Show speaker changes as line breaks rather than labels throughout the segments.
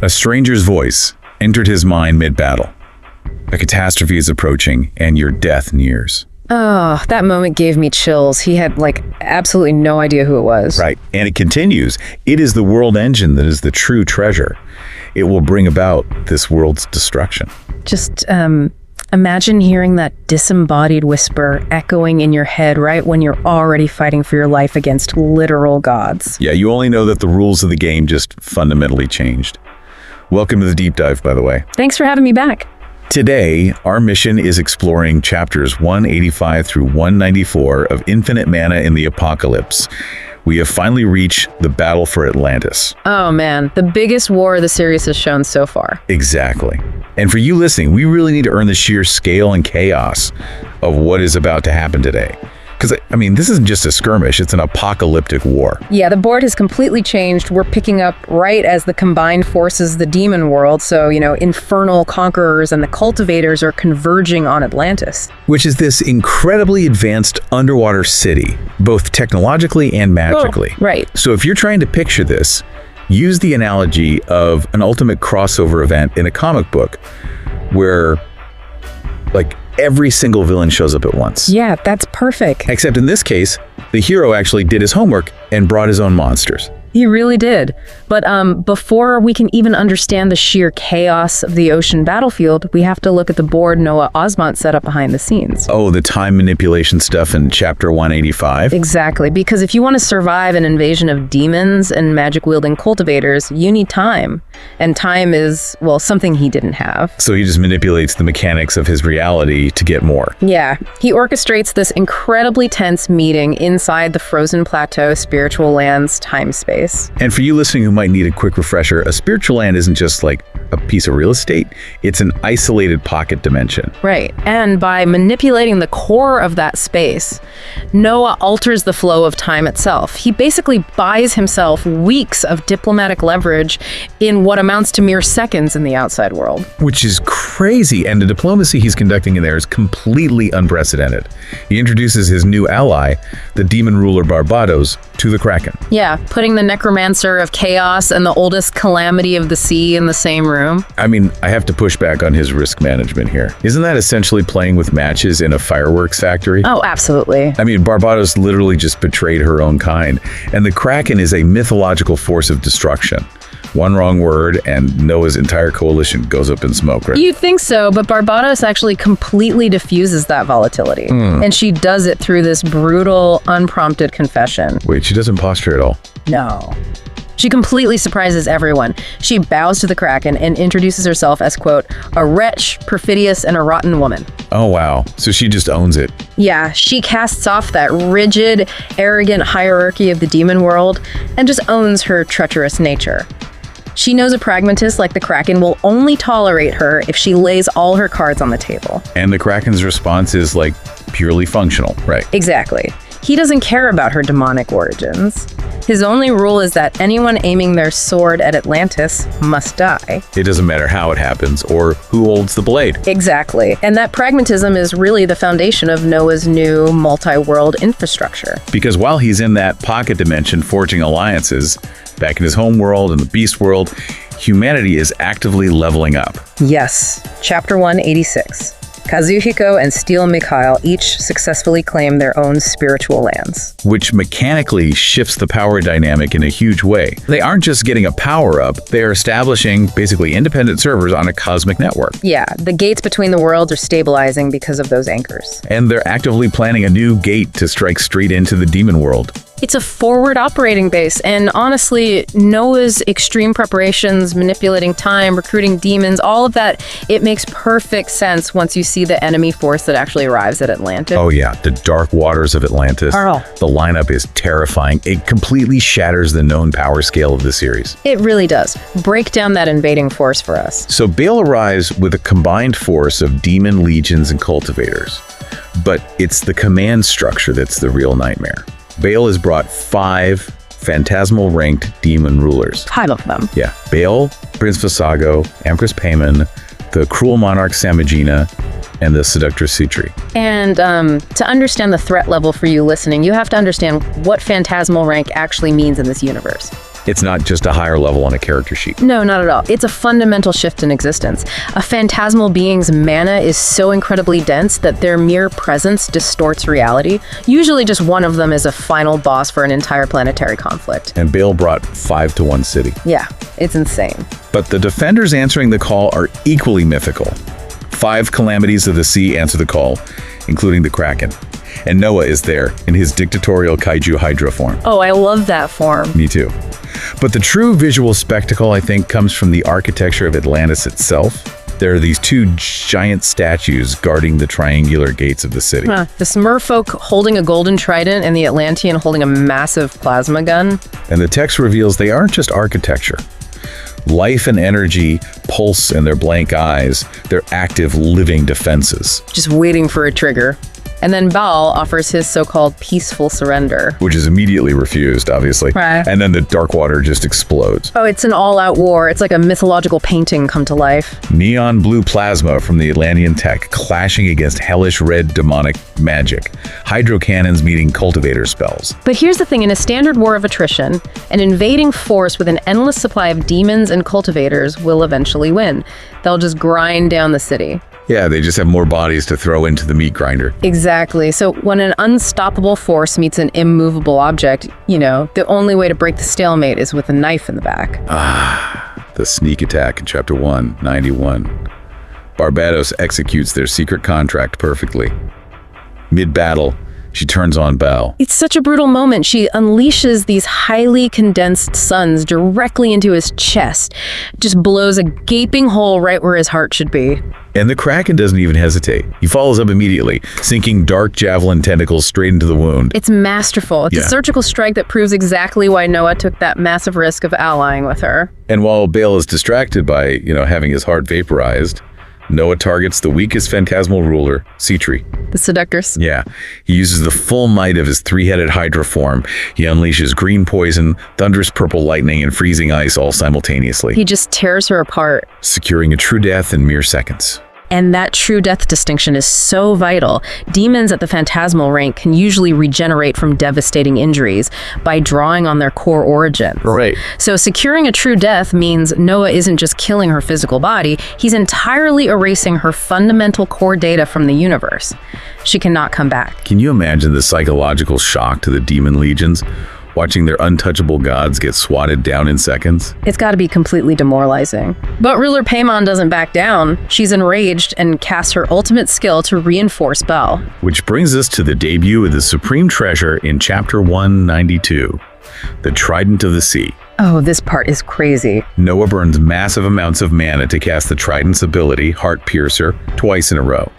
A stranger's voice entered his mind mid-battle. A catastrophe is approaching, and your death nears.
Oh, that moment gave me chills. He had, absolutely no idea who it was.
Right, and it continues. It is the world engine that is the true treasure. It will bring about this world's destruction.
Just, imagine hearing that disembodied whisper echoing in your head right when you're already fighting for your life against literal gods.
Yeah, you only know that the rules of the game just fundamentally changed. Welcome to the deep dive, by the way.
Thanks for having me back.
Today, our mission is exploring chapters 185 through 194 of Infinite Mana in the Apocalypse. We have finally reached the battle for Atlantis.
Oh man, the biggest war the series has shown so far.
Exactly. And for you listening, we really need to earn the sheer scale and chaos of what is about to happen today. Because, this isn't just a skirmish, it's an apocalyptic war.
Yeah, the board has completely changed. We're picking up right as the combined forces of the demon world, so, infernal conquerors and the cultivators are converging on Atlantis.
Which is this incredibly advanced underwater city, both technologically and magically.
Oh, right.
So if you're trying to picture this, use the analogy of an ultimate crossover event in a comic book where, every single villain shows up at once.
Yeah, that's perfect.
Except in this case, the hero actually did his homework and brought his own monsters.
He really did. But before we can even understand the sheer chaos of the ocean battlefield, we have to look at the board Noah Osmont set up behind the scenes.
Oh, the time manipulation stuff in chapter 185?
Exactly, because if you want to survive an invasion of demons and magic-wielding cultivators, you need time. And time is, something he didn't have.
So he just manipulates the mechanics of his reality to get more.
Yeah, he orchestrates this incredibly tense meeting inside the frozen plateau spiritual land's time-space.
And for you listening who might need a quick refresher, a spiritual land isn't just a piece of real estate, it's an isolated pocket dimension.
Right, and by manipulating the core of that space, Noah alters the flow of time itself. He basically buys himself weeks of diplomatic leverage in what amounts to mere seconds in the outside world.
Which is crazy, and the diplomacy he's conducting in there is completely unprecedented. He introduces his new ally, the demon ruler Barbatos, to the Kraken.
Yeah, putting the necromancer of chaos and the oldest calamity of the sea in the same room.
I have to push back on his risk management here. Isn't that essentially playing with matches in a fireworks factory?
Oh, absolutely.
Barbatos literally just betrayed her own kind, and the Kraken is a mythological force of destruction. One wrong word, and Noah's entire coalition goes up in smoke, right?
You'd think so, but Barbatos actually completely diffuses that volatility. And she does it through this brutal, unprompted confession.
Wait, she doesn't posture at all?
No. She completely surprises everyone. She bows to the Kraken and introduces herself as, quote, a wretch, perfidious, and a rotten woman.
Oh, wow. So she just owns it.
Yeah, she casts off that rigid, arrogant hierarchy of the demon world and just owns her treacherous nature. She knows a pragmatist like the Kraken will only tolerate her if she lays all her cards on the table.
And the Kraken's response is, purely functional, right?
Exactly. He doesn't care about her demonic origins. His only rule is that anyone aiming their sword at Atlantis must die.
It doesn't matter how it happens or who holds the blade.
Exactly. And that pragmatism is really the foundation of Noah's new multi-world infrastructure.
Because while he's in that pocket dimension forging alliances, back in his home world and the beast world, humanity is actively leveling up.
Yes. Chapter 186. Kazuhiko and Steel Mikhail each successfully claim their own spiritual lands.
Which mechanically shifts the power dynamic in a huge way. They aren't just getting a power-up, they are establishing basically independent servers on a cosmic network.
Yeah, the gates between the worlds are stabilizing because of those anchors.
And they're actively planning a new gate to strike straight into the demon world.
It's a forward operating base, and honestly, Noah's extreme preparations, manipulating time, recruiting demons, all of that, it makes perfect sense once you see the enemy force that actually arrives at Atlantis.
Oh yeah, the dark waters of Atlantis.
Carl.
The lineup is terrifying. It completely shatters the known power scale of the series.
It really does. Break down that invading force for us.
So Baal arrives with a combined force of demon legions and cultivators. But it's the command structure that's the real nightmare. Baal has brought 5 phantasmal-ranked demon rulers.
5 of them.
Yeah. Baal, Prince Visago, Empress Payman, the cruel monarch Samagina, and the seductress Sutri.
And to understand the threat level for you listening, you have to understand what phantasmal rank actually means in this universe.
It's not just a higher level on a character sheet.
No, not at all. It's a fundamental shift in existence. A phantasmal being's mana is so incredibly dense that their mere presence distorts reality. Usually just one of them is a final boss for an entire planetary conflict.
And Baal brought 5 to 1 city.
Yeah, it's insane.
But the defenders answering the call are equally mythical. 5 calamities of the sea answer the call, including the Kraken. And Noah is there in his dictatorial kaiju hydra form.
Oh, I love that form.
Me too. But the true visual spectacle, I think, comes from the architecture of Atlantis itself. There are these 2 giant statues guarding the triangular gates of the city.
The Smurfolk holding a golden trident and the Atlantean holding a massive plasma gun.
And the text reveals they aren't just architecture. Life and energy pulse in their blank eyes. They're active, living defenses.
Just waiting for a trigger. And then Baal offers his so-called peaceful surrender.
Which is immediately refused, obviously.
Right.
And then the dark water just explodes.
Oh, it's an all-out war. It's like a mythological painting come to life.
Neon blue plasma from the Atlantean tech clashing against hellish red demonic magic. Hydro cannons meeting cultivator spells.
But here's the thing, in a standard war of attrition, an invading force with an endless supply of demons and cultivators will eventually win. They'll just grind down the city.
Yeah, they just have more bodies to throw into the meat grinder.
Exactly. So when an unstoppable force meets an immovable object, the only way to break the stalemate is with a knife in the back.
The sneak attack in Chapter 191. Barbatos executes their secret contract perfectly. Mid-battle, she turns on Baal.
It's such a brutal moment. She unleashes these highly condensed suns directly into his chest. Just blows a gaping hole right where his heart should be.
And the Kraken doesn't even hesitate. He follows up immediately, sinking dark javelin tentacles straight into the wound.
It's masterful. It's a surgical strike that proves exactly why Noah took that massive risk of allying with her.
And while Baal is distracted by, having his heart vaporized, Noah targets the weakest phantasmal ruler, Sitri.
The seductress.
Yeah. He uses the full might of his 3-headed hydra form. He unleashes green poison, thunderous purple lightning, and freezing ice all simultaneously.
He just tears her apart.
Securing a true death in mere seconds.
And that true death distinction is so vital. Demons at the Phantasmal rank can usually regenerate from devastating injuries by drawing on their core origins.
Right.
So securing a true death means Noah isn't just killing her physical body, he's entirely erasing her fundamental core data from the universe. She cannot come back.
Can you imagine the psychological shock to the demon legions? Watching their untouchable gods get swatted down in seconds?
It's got to be completely demoralizing. But ruler Paimon doesn't back down. She's enraged and casts her ultimate skill to reinforce Baal.
Which brings us to the debut of the supreme treasure in Chapter 192, the Trident of the Sea.
Oh, this part is crazy.
Noah burns massive amounts of mana to cast the Trident's ability, Heart Piercer, twice in a row.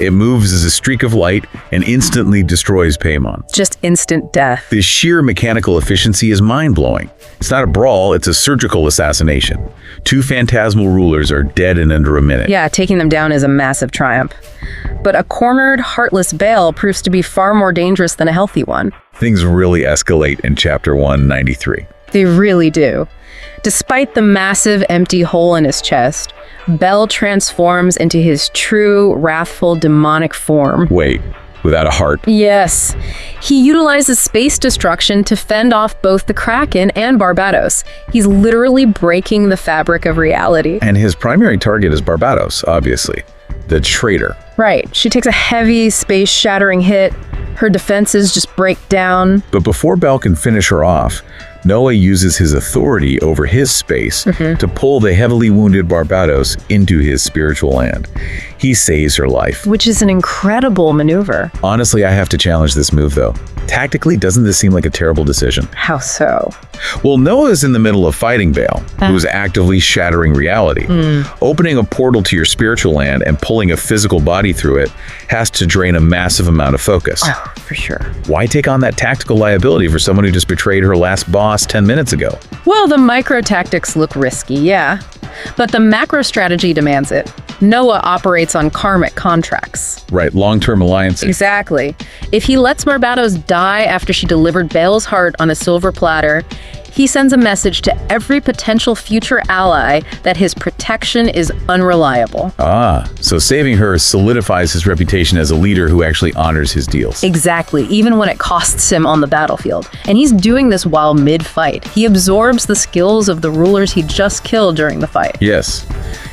It moves as a streak of light and instantly destroys Paimon.
Just instant death.
The sheer mechanical efficiency is mind-blowing. It's not a brawl, it's a surgical assassination. 2 phantasmal rulers are dead in under a minute.
Yeah, taking them down is a massive triumph. But a cornered, heartless Baal proves to be far more dangerous than a healthy one.
Things really escalate in Chapter 193.
They really do. Despite the massive empty hole in his chest, Baal transforms into his true, wrathful, demonic form.
Wait, without a heart?
Yes. He utilizes space destruction to fend off both the Kraken and Barbatos. He's literally breaking the fabric of reality.
And his primary target is Barbatos, obviously. The traitor.
Right. She takes a heavy, space-shattering hit. Her defenses just break down.
But before Baal can finish her off, Noah uses his authority over his space to pull the heavily wounded Barbatos into his spiritual land. He saves her life.
Which is an incredible maneuver.
Honestly, I have to challenge this move, though. Tactically, doesn't this seem like a terrible decision?
How so?
Well, Noah's in the middle of fighting Baal, who's actively shattering reality. Opening a portal to your spiritual land and pulling a physical body through it has to drain a massive amount of focus.
Oh, for sure.
Why take on that tactical liability for someone who just betrayed her last boss 10 minutes ago?
Well, the micro tactics look risky, yeah. But the macro strategy demands it. Noah operates on karmic contracts.
Right, long-term alliances.
Exactly. If he lets Barbatos die after she delivered Baal's heart on a silver platter, He sends a message to every potential future ally that his protection is unreliable.
Ah, so saving her solidifies his reputation as a leader who actually honors his deals.
Exactly, even when it costs him on the battlefield. And he's doing this while mid-fight. He absorbs the skills of the rulers he just killed during the fight.
Yes,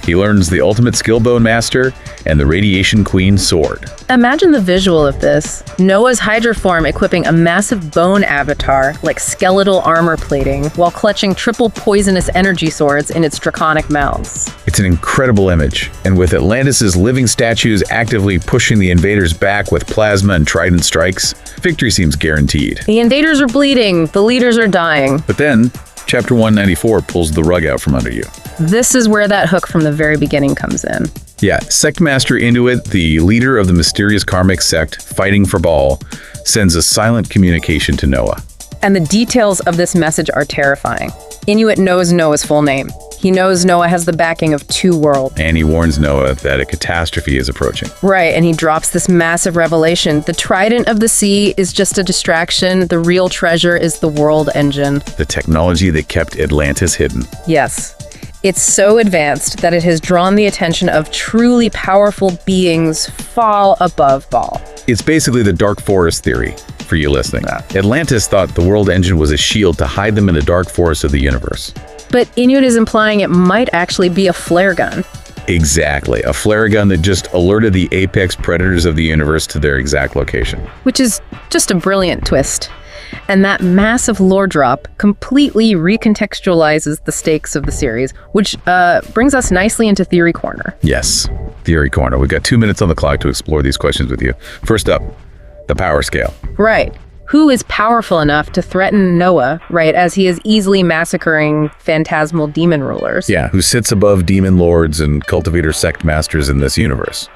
he learns the ultimate skill bone master and the Radiation Queen sword.
Imagine the visual of this. Noah's Hydra form equipping a massive bone avatar, like skeletal armor plating, while clutching triple poisonous energy swords in its draconic mouths.
It's an incredible image, and with Atlantis' living statues actively pushing the invaders back with plasma and trident strikes, victory seems guaranteed.
The invaders are bleeding, the leaders are dying.
But then, Chapter 194 pulls the rug out from under you.
This is where that hook from the very beginning comes in.
Yeah, Sect Master Inuit, the leader of the mysterious karmic sect fighting for Baal, sends a silent communication to Noah.
And the details of this message are terrifying. Inuit knows Noah's full name. He knows Noah has the backing of 2 worlds.
And he warns Noah that a catastrophe is approaching.
Right, and he drops this massive revelation. The Trident of the Sea is just a distraction. The real treasure is the world engine.
The technology that kept Atlantis hidden.
Yes. It's so advanced that it has drawn the attention of truly powerful beings far above Baal.
It's basically the dark forest theory, for you listening. Atlantis thought the world engine was a shield to hide them in the dark forest of the universe.
But Inuit is implying it might actually be a flare gun.
Exactly, a flare gun that just alerted the apex predators of the universe to their exact location.
Which is just a brilliant twist. And that massive lore drop completely recontextualizes the stakes of the series, which brings us nicely into Theory Corner.
Yes, Theory Corner. We've got 2 minutes on the clock to explore these questions with you. First up, the power scale.
Right. Who is powerful enough to threaten Noah, right, as he is easily massacring phantasmal demon rulers?
Yeah, who sits above demon lords and cultivator sect masters in this universe?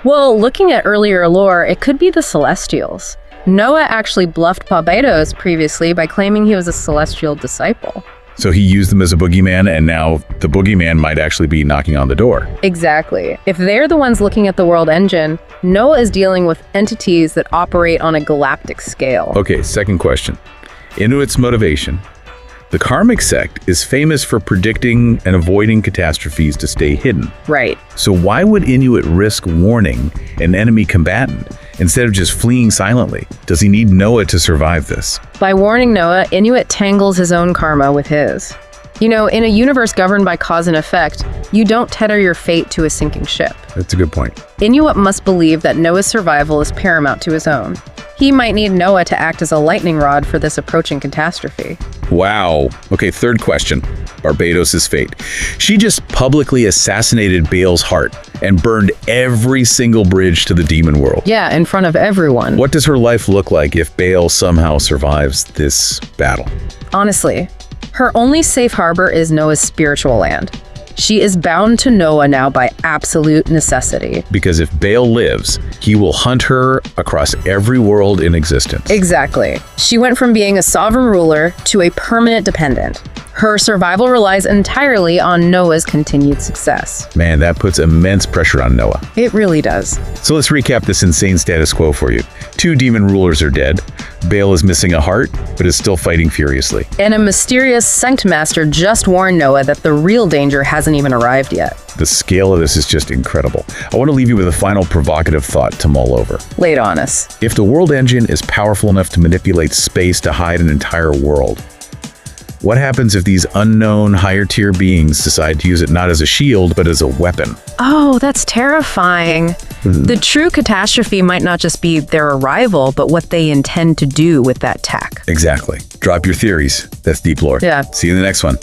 Well, looking at earlier lore, it could be the Celestials. Noah actually bluffed Barbatos previously by claiming he was a celestial disciple.
So he used them as a boogeyman, and now the boogeyman might actually be knocking on the door.
Exactly. If they're the ones looking at the world engine, Noah is dealing with entities that operate on a galactic scale.
Okay, second question. Inuit's motivation. The karmic sect is famous for predicting and avoiding catastrophes to stay hidden.
Right.
So why would Inuit risk warning an enemy combatant instead of just fleeing silently? Does he need Noah to survive this?
By warning Noah, Inuit tangles his own karma with his. You know, in a universe governed by cause and effect, you don't tether your fate to a sinking ship.
That's a good point.
Inuit must believe that Noah's survival is paramount to his own. He might need Noah to act as a lightning rod for this approaching catastrophe.
Wow. Okay, third question. Barbatos' fate. She just publicly assassinated Baal's heart and burned every single bridge to the demon world.
Yeah, in front of everyone.
What does her life look like if Baal somehow survives this battle?
Honestly, her only safe harbor is Noah's spiritual land. She is bound to Noah now by absolute necessity.
Because if Baal lives, he will hunt her across every world in existence.
Exactly. She went from being a sovereign ruler to a permanent dependent. Her survival relies entirely on Noah's continued success.
Man, that puts immense pressure on Noah.
It really does.
So let's recap this insane status quo for you. 2 demon rulers are dead. Baal is missing a heart, but is still fighting furiously.
And a mysterious Sect Master just warned Noah that the real danger hasn't even arrived yet.
The scale of this is just incredible. I want to leave you with a final provocative thought to mull over.
Lay it on us.
If the world engine is powerful enough to manipulate space to hide an entire world, what happens if these unknown higher-tier beings decide to use it not as a shield, but as a weapon?
Oh, that's terrifying. The true catastrophe might not just be their arrival, but what they intend to do with that tech.
Exactly. Drop your theories. That's DeepLore.
Yeah.
See you in the next one.